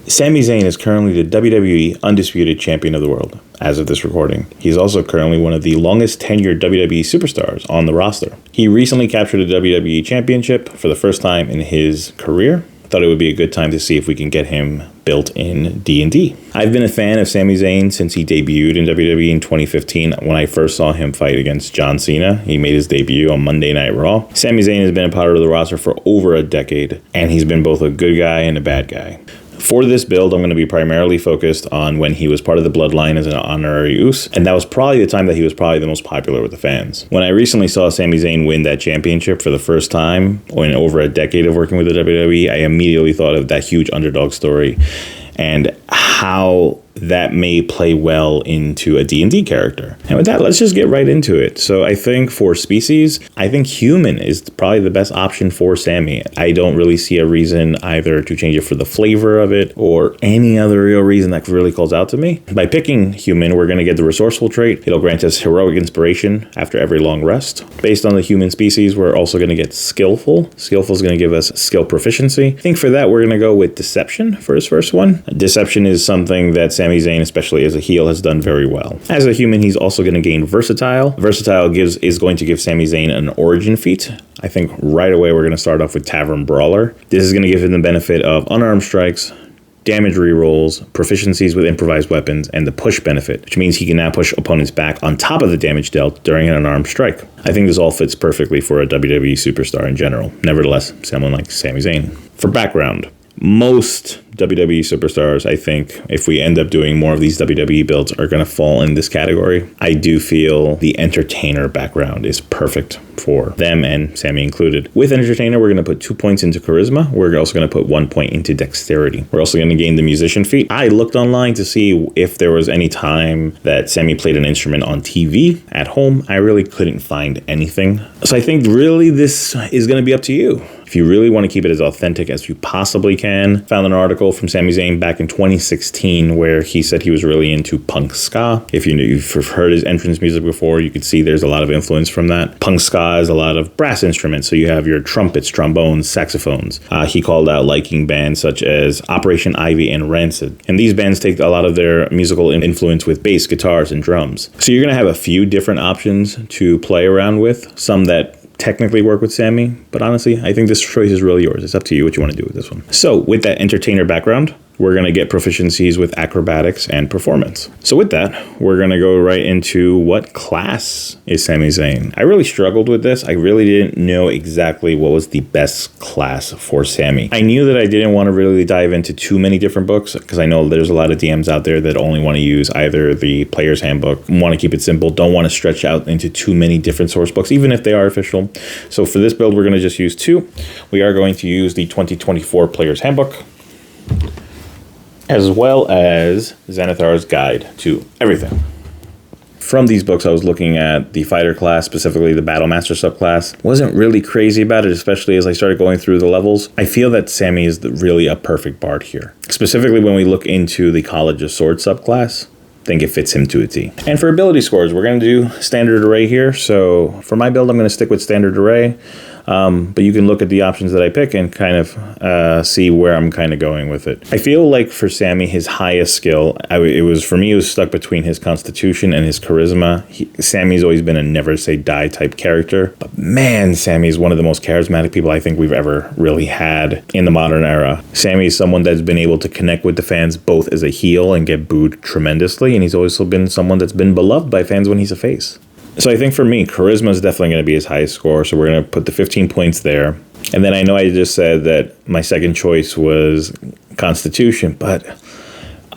Sami Zayn is currently the WWE Undisputed Champion of the World, as of this recording. He's also currently one of the longest tenured WWE superstars on the roster. He recently captured the WWE Championship for the first time in his career. Thought it would be a good time to see if we can get him built in D&D. I've been a fan of Sami Zayn since he debuted in WWE in 2015 when I first saw him fight against John Cena. He made his debut on Monday Night Raw. Sami Zayn has been a part of the roster for over a decade, and he's been both a good guy and a bad guy. For this build, I'm going to be primarily focused on when he was part of the Bloodline as an honorary Uce, and that was probably the time that he was probably the most popular with the fans. When I recently saw Sami Zayn win that championship for the first time in over a decade of working with the WWE, I immediately thought of that huge underdog story and how that may play well into a D&D character. And with that, let's just get right into it. So I think for species, I think human is probably the best option for Sami. I don't really see a reason either to change it for the flavor of it or any other real reason that really calls out to me. By picking human, we're going to get the resourceful trait. It'll grant us heroic inspiration after every long rest. Based on the human species, we're also going to get skillful. Skillful is going to give us skill proficiency. I think for that, we're going to go with deception for his first one. Deception is something that Sami Zayn, especially as a heel, has done very well. As a human, he's also going to gain versatile. Versatile is going to give Sami Zayn an origin feat. I think right away we're going to start off with Tavern Brawler. This is going to give him the benefit of unarmed strikes, damage rerolls, proficiencies with improvised weapons, and the push benefit, which means he can now push opponents back on top of the damage dealt during an unarmed strike. I think this all fits perfectly for a WWE superstar in general. Nevertheless, someone like Sami Zayn. For background, most WWE superstars, I think, if we end up doing more of these WWE builds, are going to fall in this category. I do feel the entertainer background is perfect for them, and Sami included. With entertainer, we're going to put 2 points into charisma. We're also going to put 1 point into dexterity. We're also going to gain the musician feat. I looked online to see if there was any time that Sami played an instrument on TV at home. I really couldn't find anything. So I think really this is going to be up to you. If you really want to keep it as authentic as you possibly can, found an article from Sami Zayn back in 2016 where he said he was really into punk ska. If you've heard his entrance music before, you could see there's a lot of influence from that. Punk ska is a lot of brass instruments, so you have your trumpets, trombones, saxophones. He called out liking bands such as Operation Ivy and Rancid. And these bands take a lot of their musical influence with bass, guitars, and drums. So you're going to have a few different options to play around with, some that technically work with Sami, but honestly, I think this choice is really yours. It's up to you what you want to do with this one. So with that entertainer background, we're going to get proficiencies with acrobatics and performance. So with that, we're going to go right into what class is Sami Zayn. I really struggled with this. I really didn't know exactly what was the best class for Sami. I knew that I didn't want to really dive into too many different books because I know there's a lot of DMs out there that only want to use either the player's handbook, want to keep it simple, don't want to stretch out into too many different source books, even if they are official. So for this build, we're going to just use 2. We are going to use the 2024 player's handbook, as well as Xanathar's Guide to Everything. From these books, I was looking at the fighter class, specifically the Battle Master subclass. Wasn't really crazy about it, especially as I started going through the levels. I feel that Sami is really a perfect bard here. Specifically when we look into the College of Swords subclass, I think it fits him to a T. And for ability scores, we're going to do standard array here. So for my build, I'm going to stick with standard array. But you can look at the options that I pick and kind of see where I'm kind of going with it. I feel like for Sami, his highest skill, it was stuck between his constitution and his charisma. Sami's always been a never say die type character. But man, Sami is one of the most charismatic people I think we've ever really had in the modern era. Sami is someone that's been able to connect with the fans both as a heel and get booed tremendously. And he's also been someone that's been beloved by fans when he's a face. So I think for me, charisma is definitely going to be his highest score. So we're going to put the 15 points there. And then I know I just said that my second choice was Constitution, but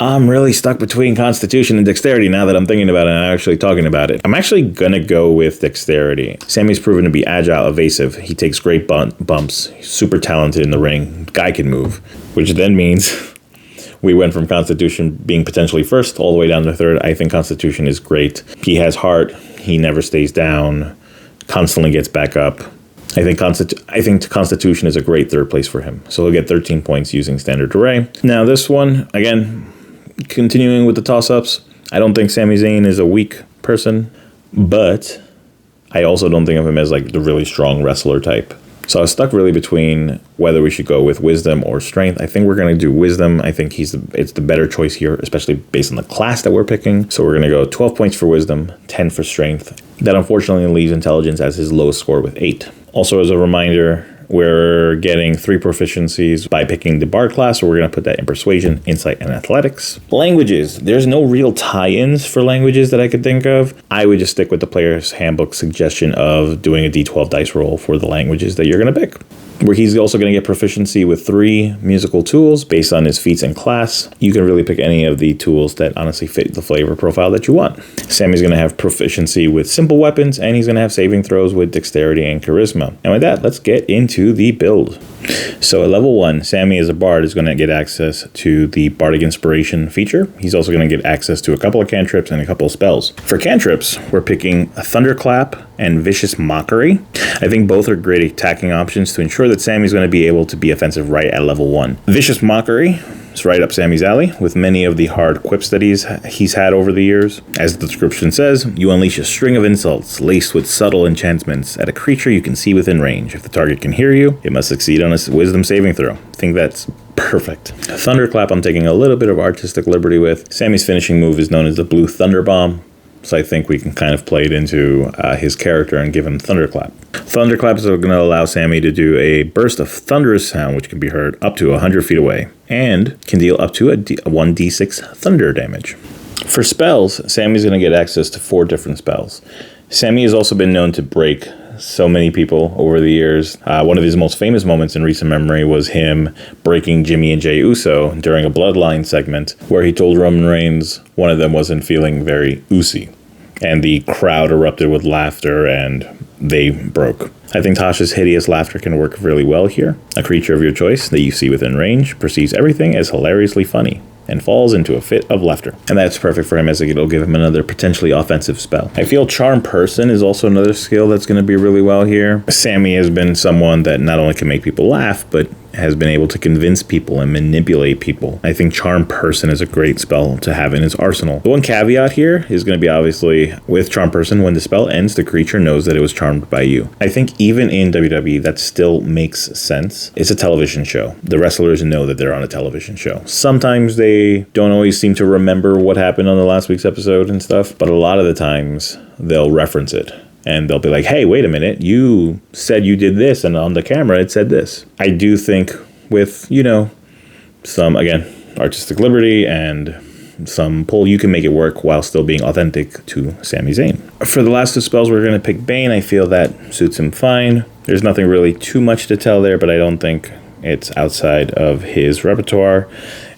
I'm really stuck between Constitution and Dexterity now that I'm thinking about it and I'm actually talking about it. I'm actually going to go with Dexterity. Sami's proven to be agile, evasive. He takes great bumps. He's super talented in the ring. Guy can move, which then means we went from Constitution being potentially first all the way down to third. I think Constitution is great. He has heart. He never stays down, constantly gets back up. I think Constitution is a great third place for him. So he'll get 13 points using standard array. Now this one, again, continuing with the toss-ups, I don't think Sami Zayn is a weak person, but I also don't think of him as like the really strong wrestler type. So I was stuck really between whether we should go with wisdom or strength. I think we're going to do wisdom. I think it's the better choice here, especially based on the class that we're picking. So we're going to go 12 points for wisdom, 10 for strength. That unfortunately leaves intelligence as his lowest score with 8. Also, as a reminder, we're getting 3 proficiencies by picking the Bard class, so we're going to put that in Persuasion, Insight, and Athletics. Languages. There's no real tie-ins for languages that I could think of. I would just stick with the Player's Handbook suggestion of doing a D12 dice roll for the languages that you're going to pick. Where he's also going to get proficiency with 3 musical tools based on his feats and class. You can really pick any of the tools that honestly fit the flavor profile that you want. Sammy's going to have proficiency with simple weapons, and he's going to have saving throws with dexterity and charisma. And with that, let's get into the build. So at level 1, Sami as a bard is going to get access to the Bardic Inspiration feature. He's also going to get access to a couple of cantrips and a couple of spells. For cantrips, we're picking a Thunderclap and Vicious Mockery. I think both are great attacking options to ensure that Sami's going to be able to be offensive right at level 1. Vicious Mockery is right up Sami's alley with many of the hard quips that he's had over the years. As the description says, you unleash a string of insults laced with subtle enchantments at a creature you can see within range. If the target can hear you, it must succeed on a wisdom saving throw. I think that's perfect. Thunderclap I'm taking a little bit of artistic liberty with. Sami's finishing move is known as the Blue Thunder Bomb. So I think we can kind of play it into his character and give him Thunderclap. Thunderclap is going to allow Sami to do a burst of thunderous sound, which can be heard up to 100 feet away, and can deal up to a 1d6 thunder damage. For spells, Sami's going to get access to 4 different spells. Sami has also been known to break so many people over the years. One of his most famous moments in recent memory was him breaking Jimmy and Jey Uso during a Bloodline segment where he told Roman Reigns one of them wasn't feeling very oozy. And the crowd erupted with laughter and they broke. I think Tasha's hideous laughter can work really well here. A creature of your choice that you see within range perceives everything as hilariously funny and falls into a fit of laughter. And that's perfect for him as it'll give him another potentially offensive spell. I feel Charm Person is also another skill that's going to be really well here. Sami has been someone that not only can make people laugh, but has been able to convince people and manipulate people. I think Charm Person is a great spell to have in his arsenal. The one caveat here is going to be obviously with Charm Person, when the spell ends, the creature knows that it was charmed by you. I think even in WWE, that still makes sense. It's a television show. The wrestlers know that they're on a television show. Sometimes they don't always seem to remember what happened on the last week's episode and stuff, but a lot of the times they'll reference it. And they'll be like, hey, wait a minute, you said you did this, and on the camera it said this. I do think with, some, again, artistic liberty and some pull, you can make it work while still being authentic to Sami Zayn. For the last 2 spells, we're going to pick Bane. I feel that suits him fine. There's nothing really too much to tell there, but I don't think it's outside of his repertoire.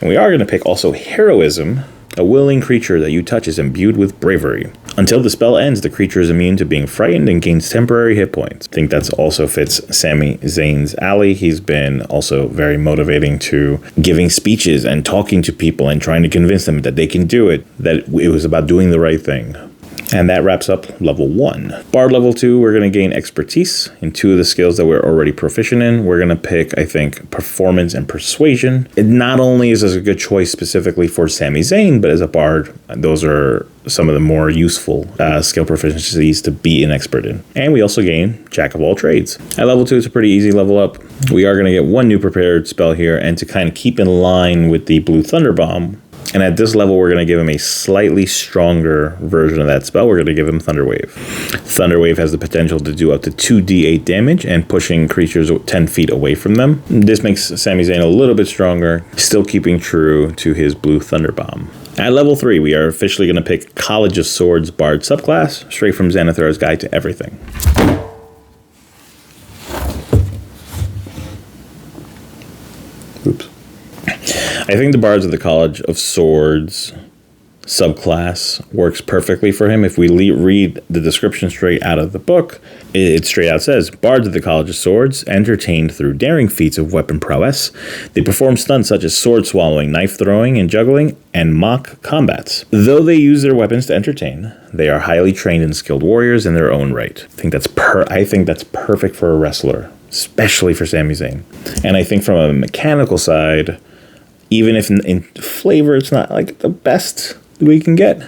And we are going to pick also Heroism. A willing creature that you touch is imbued with bravery. Until the spell ends, the creature is immune to being frightened and gains temporary hit points. I think that also fits Sami Zayn's alley. He's been also very motivating to giving speeches and talking to people and trying to convince them that they can do it, that it was about doing the right thing. And that wraps up level 1. Bard level 2, we're going to gain expertise in 2 of the skills that we're already proficient in. We're going to pick, I think, performance and persuasion. It not only is this a good choice specifically for Sami Zayn, but as a bard, those are some of the more useful skill proficiencies to be an expert in. And we also gain Jack of all trades. At level 2, it's a pretty easy level up. We are going to get 1 new prepared spell here, and to kind of keep in line with the Blue Thunder Bomb, and at this level, we're going to give him a slightly stronger version of that spell. We're going to give him Thunderwave. Thunderwave has the potential to do up to 2d8 damage and pushing creatures 10 feet away from them. This makes Sami Zayn a little bit stronger, still keeping true to his Blue Thunder Bomb. At level 3, we are officially going to pick College of Swords Bard subclass, straight from Xanathar's Guide to Everything. Oops. I think the Bards of the College of Swords subclass works perfectly for him. If we read the description straight out of the book, it straight out says, Bards of the College of Swords, entertained through daring feats of weapon prowess. They perform stunts such as sword swallowing, knife throwing, and juggling, and mock combats. Though they use their weapons to entertain, they are highly trained and skilled warriors in their own right. I think that's perfect for a wrestler, especially for Sami Zayn. And I think from a mechanical side, even if in flavor it's not like the best we can get,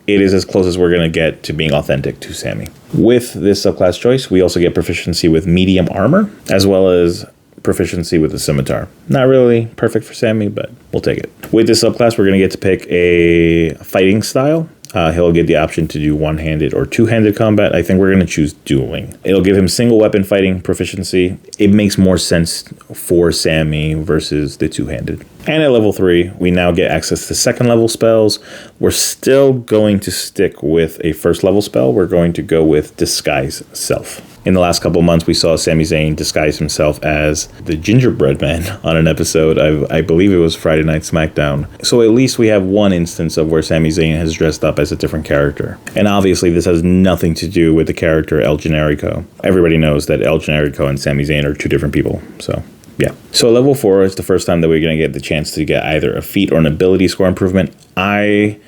it is as close as we're going to get to being authentic to Sami. With this subclass choice, we also get proficiency with medium armor, as well as proficiency with the scimitar. Not really perfect for Sami, but we'll take it. With this subclass, we're going to get to pick a fighting style. He'll get the option to do one-handed or two-handed combat. I think we're going to choose dueling. It'll give him single weapon fighting proficiency. It makes more sense for Sami versus the two-handed. And at level 3, we now get access to second level spells. We're still going to stick with a first level spell. We're going to go with Disguise Self. In the last couple months, we saw Sami Zayn disguise himself as the gingerbread man on an episode. I believe it was Friday Night SmackDown. So at least we have one instance of where Sami Zayn has dressed up as a different character. And obviously this has nothing to do with the character El Generico. Everybody knows that El Generico and Sami Zayn are two different people. So yeah. So level 4 is the first time that we're going to get the chance to get either a feat or an ability score improvement. I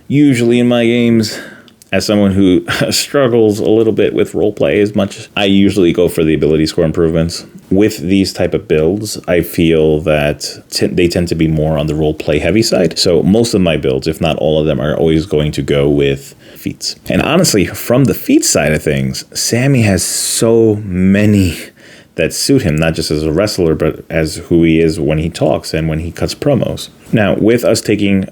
usually in my games, as someone who struggles a little bit with roleplay as much, I usually go for the ability score improvements. With these type of builds, I feel that they tend to be more on the roleplay heavy side. So most of my builds, if not all of them, are always going to go with feats. And honestly, from the feats side of things, Sami has so many that suit him, not just as a wrestler, but as who he is when he talks and when he cuts promos. Now, with us taking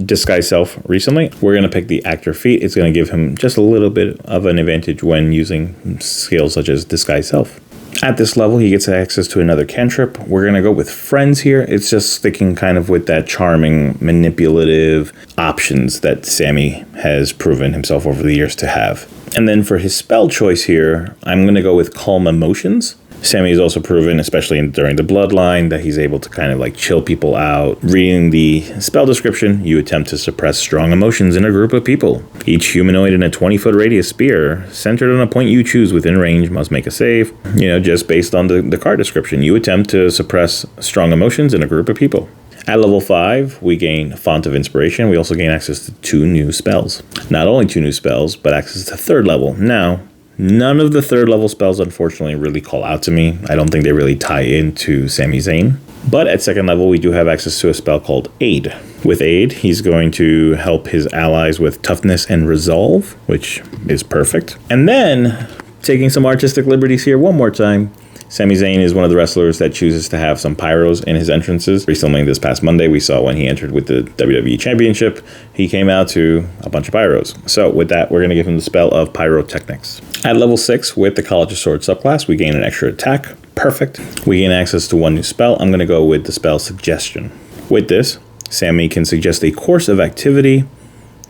Disguise Self recently, we're going to pick the actor feat. It's going to give him just a little bit of an advantage when using skills such as Disguise Self. At this level, he gets access to another cantrip. We're going to go with Friends here. It's just sticking kind of with that charming, manipulative options that Sami has proven himself over the years to have. And then for his spell choice here, I'm going to go with Calm Emotions. Sami has also proven, especially during the Bloodline, that he's able to kind of like chill people out. Reading the spell description, you attempt to suppress strong emotions in a group of people. Each humanoid in a 20-foot radius sphere, centered on a point you choose within range, must make a save. Just based on the card description, you attempt to suppress strong emotions in a group of people. At level 5, we gain Font of Inspiration. We also gain access to 2 new spells. Not only 2 new spells, but access to 3rd level. Now, none of the 3rd level spells, unfortunately, really call out to me. I don't think they really tie into Sami Zayn. But at 2nd level, we do have access to a spell called Aid. With Aid, he's going to help his allies with Toughness and Resolve, which is perfect. And then, taking some artistic liberties here one more time, Sami Zayn is one of the wrestlers that chooses to have some pyros in his entrances. Recently, this past Monday, we saw when he entered with the WWE Championship, he came out to a bunch of pyros. So with that, we're going to give him the spell of Pyrotechnics. At level 6, with the College of Swords subclass, we gain an extra attack. Perfect. We gain access to 1 new spell. I'm going to go with the spell Suggestion. With this, Sami can suggest a course of activity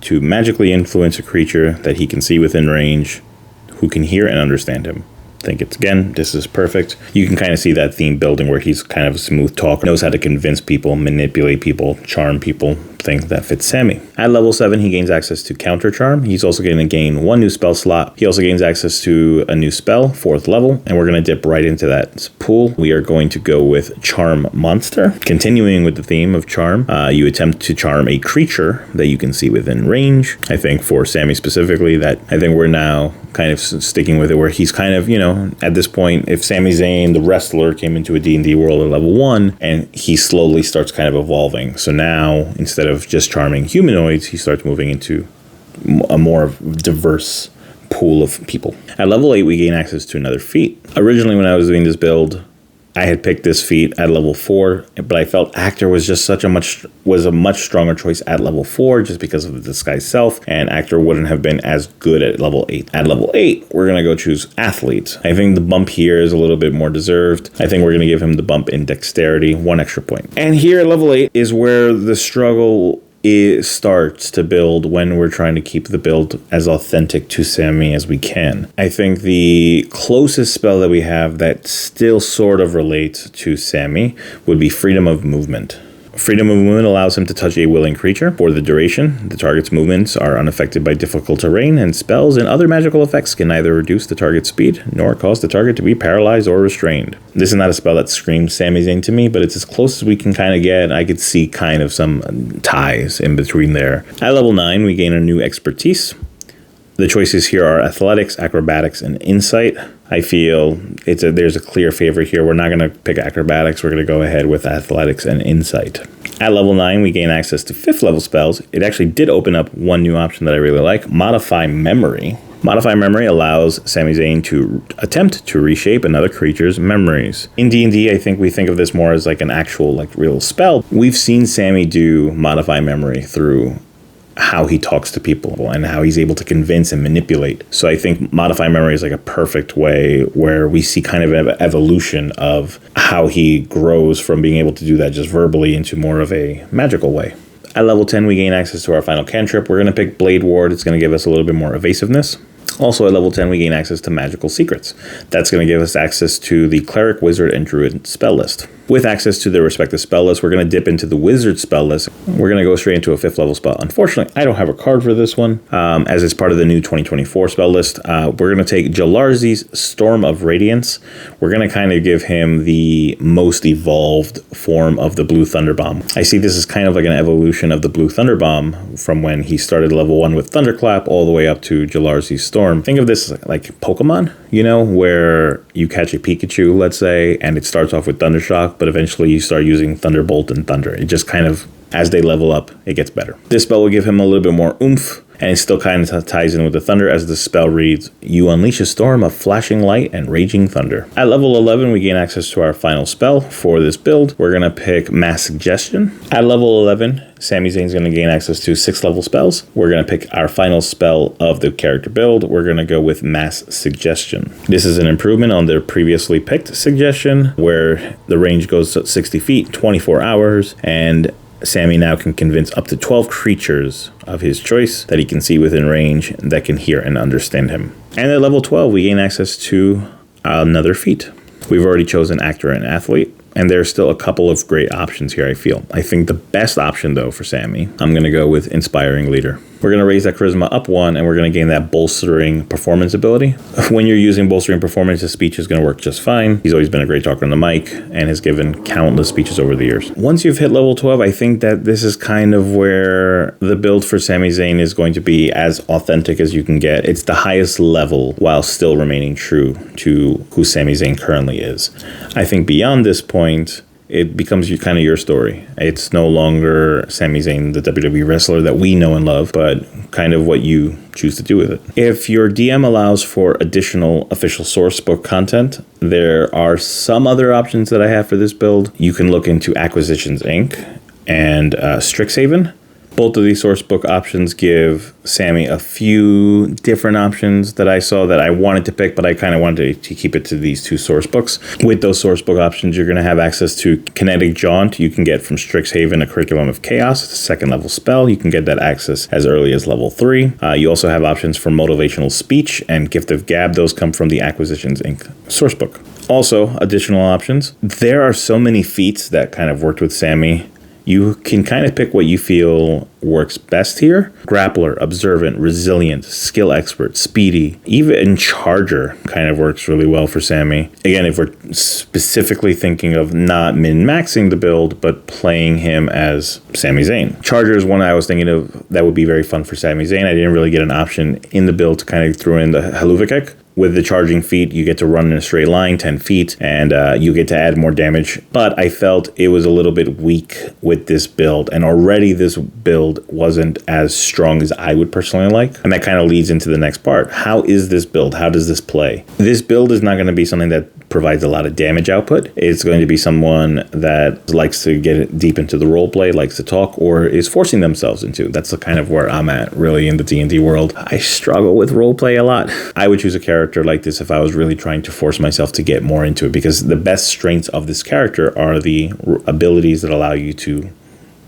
to magically influence a creature that he can see within range who can hear and understand him. This is perfect. You can kind of see that theme building where he's kind of a smooth talker, knows how to convince people, manipulate people, charm people. Think that fits Sami. At level 7, he gains access to Counter Charm. He's also going to gain 1 new spell slot. He also gains access to a new spell, 4th level, and we're going to dip right into that pool. We are going to go with Charm Monster. Continuing with the theme of charm, you attempt to charm a creature that you can see within range. I think for Sami specifically, we're now kind of sticking with it where he's kind of, at this point, if Sami Zayn, the wrestler, came into a D&D world at level 1 and he slowly starts kind of evolving. So now, instead of just charming humanoids, he starts moving into a more diverse pool of people. At level 8, we gain access to another feat. Originally, when I was doing this build, I had picked this feat at level 4, but I felt Actor was a much stronger choice at level 4 just because of the Disguise Self, and Actor wouldn't have been as good at level 8. At level 8, we're going to go choose Athlete. I think the bump here is a little bit more deserved. I think we're going to give him the bump in Dexterity, 1 extra point. And here at level 8 is where the struggle starts to build when we're trying to keep the build as authentic to Sami as we can. I think the closest spell that we have that still sort of relates to Sami would be Freedom of Movement. Freedom of Movement allows him to touch a willing creature. For the duration, the target's movements are unaffected by difficult terrain, and spells and other magical effects can neither reduce the target's speed nor cause the target to be paralyzed or restrained. This is not a spell that screams Sami Zayn to me, but it's as close as we can kind of get. I could see kind of some ties in between there. At level 9, we gain a new Expertise. The choices here are Athletics, Acrobatics, and Insight. I feel there's a clear favorite here. We're not going to pick acrobatics. We're going to go ahead with athletics and insight. At level 9, we gain access to 5th level spells. It actually did open up one new option that I really like, Modify Memory. Modify Memory allows Sami Zayn to attempt to reshape another creature's memories. In D&D, I think we think of this more as like an actual, like, real spell. We've seen Sami do Modify Memory through how he talks to people and how he's able to convince and manipulate. So I think Modify Memory is like a perfect way where we see kind of an evolution of how he grows from being able to do that just verbally into more of a magical way. At level 10, we gain access to our final cantrip. We're going to pick Blade Ward. It's going to give us a little bit more evasiveness. Also, at level 10, we gain access to Magical Secrets. That's going to give us access to the Cleric, Wizard, and Druid spell list. With access to their respective spell list, we're going to dip into the Wizard spell list. We're going to go straight into a 5th level spell. Unfortunately, I don't have a card for this one, as it's part of the new 2024 spell list. We're going to take Jalarzi's Storm of Radiance. We're going to kind of give him the most evolved form of the Blue Thunder Bomb. I see this as kind of like an evolution of the Blue Thunder Bomb from when he started level 1 with Thunderclap all the way up to Jalarzi's Storm. Think of this like Pokemon, you know, where you catch a Pikachu, let's say, and it starts off with Thundershock, but eventually you start using Thunderbolt and Thunder. It just kind of, as they level up, it gets better. This spell will give him a little bit more oomph, and it still kind of ties in with the thunder as the spell reads, you unleash a storm of flashing light and raging thunder. At level 11, we gain access to our final spell for this build. We're going to pick Mass Suggestion. At level 11, Sami Zayn's going to gain access to 6th level spells. We're going to pick our final spell of the character build. We're going to go with Mass Suggestion. This is an improvement on their previously picked Suggestion, where the range goes to 60 feet, 24 hours, and Sami now can convince up to 12 creatures of his choice that he can see within range that can hear and understand him. And at level 12, we gain access to another feat. We've already chosen Actor and Athlete, and there's still a couple of great options here, I feel. I think the best option, though, for Sami, I'm going to go with Inspiring Leader. We're going to raise that charisma up 1, and we're going to gain that bolstering performance ability. When you're using bolstering performance, his speech is going to work just fine. He's always been a great talker on the mic and has given countless speeches over the years. Once you've hit level 12, I think that this is kind of where the build for Sami Zayn is going to be as authentic as you can get. It's the highest level while still remaining true to who Sami Zayn currently is. I think beyond this point, it becomes kind of your story. It's no longer Sami Zayn, the WWE wrestler that we know and love, but kind of what you choose to do with it. If your DM allows for additional official source book content, there are some other options that I have for this build. You can look into Acquisitions Inc. and Strixhaven. Both of these source book options give Sami a few different options that I saw that I wanted to pick, but I kind of wanted to keep it to these 2 source books. With those source book options, you're going to have access to Kinetic Jaunt. You can get from Strixhaven a Curriculum of Chaos. It's a 2nd level spell. You can get that access as early as level 3. You also have options for Motivational Speech and Gift of Gab. Those come from the Acquisitions Inc. source book. Also, additional options. There are so many feats that kind of worked with Sami. You can kind of pick what you feel works best here. Grappler, Observant, Resilient, Skill Expert, Speedy, even Charger kind of works really well for Sami. Again, if we're specifically thinking of not min-maxing the build, but playing him as Sami Zayn. Charger is one I was thinking of that would be very fun for Sami Zayn. I didn't really get an option in the build to kind of throw in the Haluva Kick. With the charging feat, you get to run in a straight line, 10 feet, and you get to add more damage. But I felt it was a little bit weak with this build, and already this build wasn't as strong as I would personally like. And that kind of leads into the next part. How is this build? How does this play? This build is not going to be something that provides a lot of damage output. It's going to be someone that likes to get deep into the role play, likes to talk, or is forcing themselves into. That's the kind of where I'm at, really, in the D&D world. I struggle with role play a lot. I would choose a character like this if I was really trying to force myself to get more into it, because the best strengths of this character are the abilities that allow you to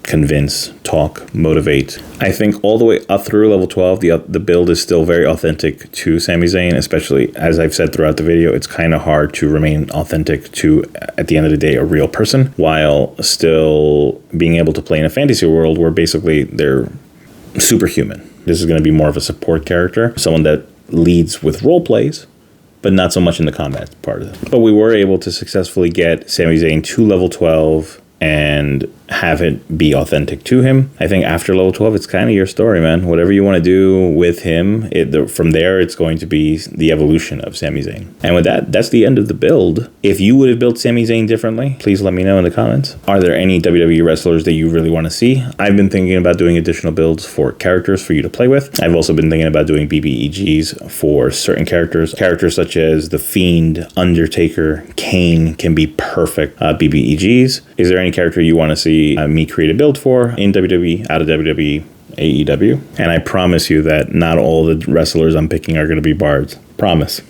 convince, talk, motivate. I think all the way up through level 12, the build is still very authentic to Sami Zayn, especially as I've said throughout the video, it's kind of hard to remain authentic to, at the end of the day, a real person, while still being able to play in a fantasy world where basically they're superhuman. This is going to be more of a support character, someone that leads with role plays, but not so much in the combat part of it. But we were able to successfully get Sami Zayn to level 12 and have it be authentic to him. I think after level 12, it's kind of your story, man. Whatever you want to do with him, from there, it's going to be the evolution of Sami Zayn. And with that, that's the end of the build. If you would have built Sami Zayn differently, please let me know in the comments. Are there any WWE wrestlers that you really want to see? I've been thinking about doing additional builds for characters for you to play with. I've also been thinking about doing BBEGs for certain characters. Characters such as The Fiend, Undertaker, Kane can be perfect BBEGs. Is there any character you want to see me create a build for in WWE, out of WWE, AEW? And I promise you that not all the wrestlers I'm picking are going to be bards. Promise.